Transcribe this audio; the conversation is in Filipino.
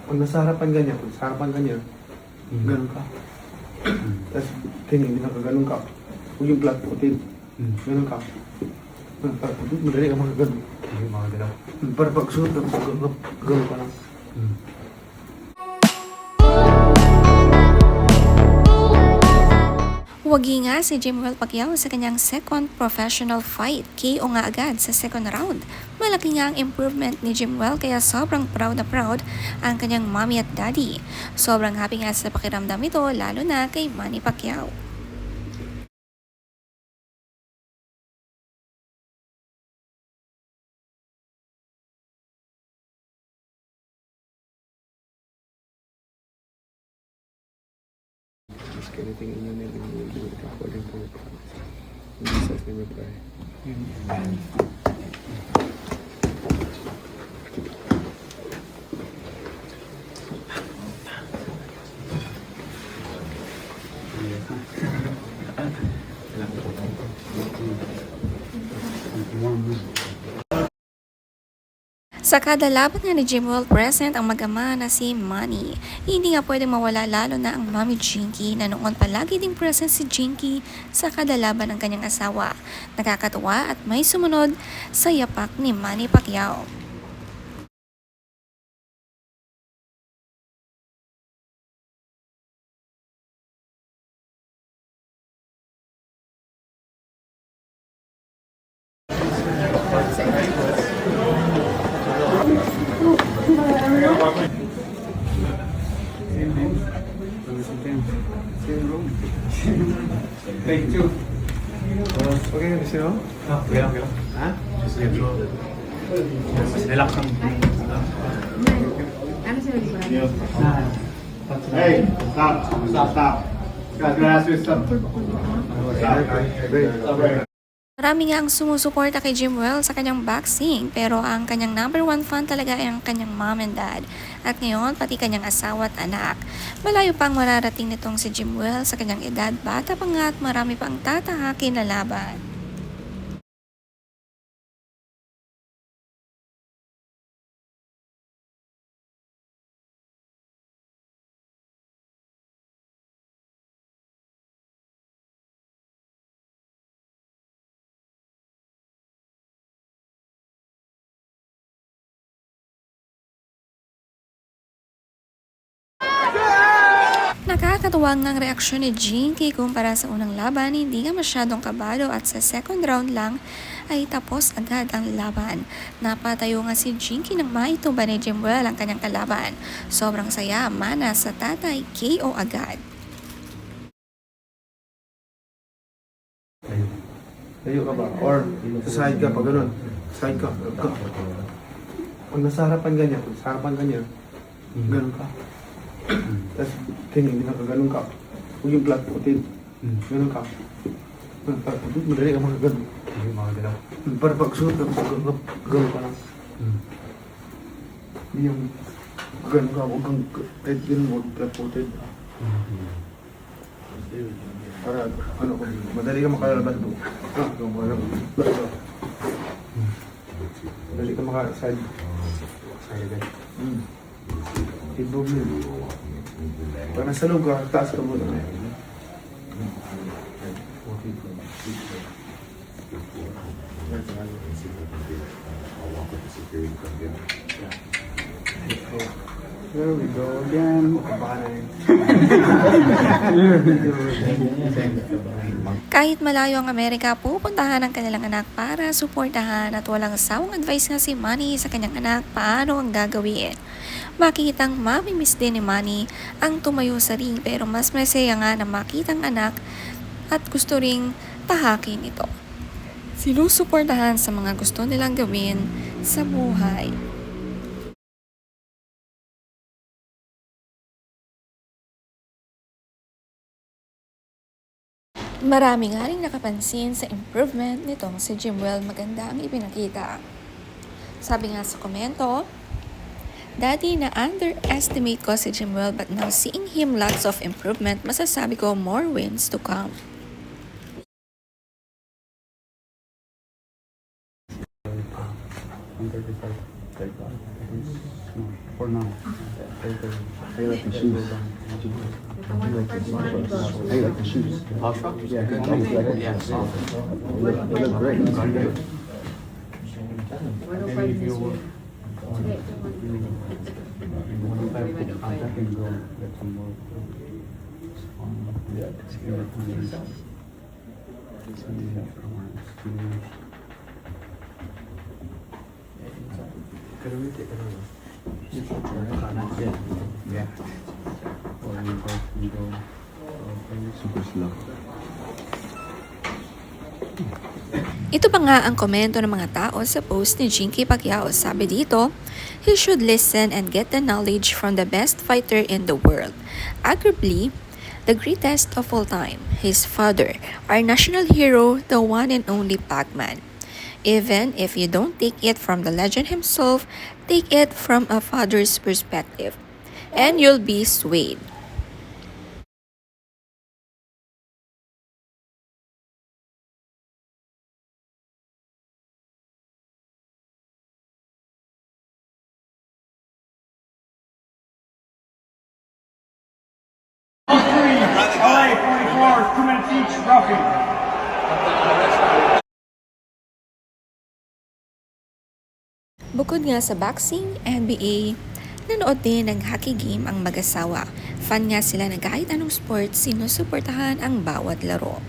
Pag nasa harapan ganyan, ganun ka. Tapos tingin, hindi nakaganon ka. Huwag yung flat footed. Ganun ka. Para madali ka makaganon. Para pag suot, ganun ka lang. Wagi nga si Jimwell Pacquiao sa kanyang second professional fight. KO nga agad sa second round. Malaki nga ang improvement ni Jimwell kaya sobrang proud na proud ang kanyang mommy at daddy. Sobrang happy nga sa pakiramdam ito lalo na kay Manny Pacquiao. Ask anything in your name and you will do it according to your promise. In Jesus' name we pray. Sa kada laban nga ni Jimwell present ang mag-ama na si Manny. Hindi nga pwedeng mawala lalo na ang Mommy Jinky na noon palagi ding present si Jinky sa kada laban ng kanyang asawa. Nakakatuwa at may sumunod sa yapak ni Manny Pacquiao. Same room. Thank you. Okay, sino? Okay lang. Ha? Just medyo mas relax ang Ano sila di ba? Hey, stop. Guys, gonna ask you something. Marami nga ang sumusuporta kay Jimwell sa kanyang boxing pero ang kanyang number one fan talaga ay ang kanyang mom and dad at ngayon pati kanyang asawa at anak. Malayo pang mararating nitong si Jimwell sa kanyang edad, bata pa nga at marami pang tatahakin na laban. Nakakatuwa ang reaksyon ni Jinky kumpara sa unang laban, hindi nga masyadong kabado at sa second round lang ay tapos agad ang laban. Napatayo nga si Jinky nang maitumba ni Jimwell ang kanyang kalaban. Sobrang saya, mana sa tatay, KO agad. Tayo ka ba? Or sa side ka pa, ganun. Side ka. Pag nasa harapan ganyan, ganun ka. Tapos tingin, hindi nakaganon ka. Huwag yung flat footed. Ganun ka. Para madali ka makaganon. Para pag suot, ganun ka lang. Hindi yung ganun ka. Huwag kang kahit ganun, huwag flat footed. Para ano, madali ka makalalaban to. Madali ka makaside. Improvement. Pag nasa loob ka, taas ka muna. There we go again. Kahit malayo ang Amerika, pupuntahan ang kanilang anak para suportahan at walang sawang advice nga si Manny sa kanyang anak paano ang gagawin. Makikitang mamimiss din ni Manny ang tumayo sa ring pero mas masaya nga na makitang anak at gusto ring tahakin ito. Sinusuportahan sa mga gusto nilang gawin sa buhay. Marami nga rin nakapansin sa improvement nitong si Jimwell, maganda ang ipinakita. Sabi nga sa komento, dati na underestimate ko si Jimwell but now seeing him lots of improvement, masasabi ko more wins to come. For now. How you like the shoes? How you like the shoes? Yeah, good. They look great. Super slow. Ito pa nga ang komento ng mga tao sa post ni Jinky Pacquiao. Sabi dito, he should listen and get the knowledge from the best fighter in the world. Arguably, the greatest of all time, his father, our national hero, the one and only Pac-Man. Even if you don't take it from the legend himself, take it from a father's perspective, and you'll be swayed. LA 44, 2 minutes each, roughing. Bukod nga sa boxing, NBA, nanood din ng hockey game ang mag-asawa. Fan nga sila na kahit anong sport, sinusuportahan ang bawat laro.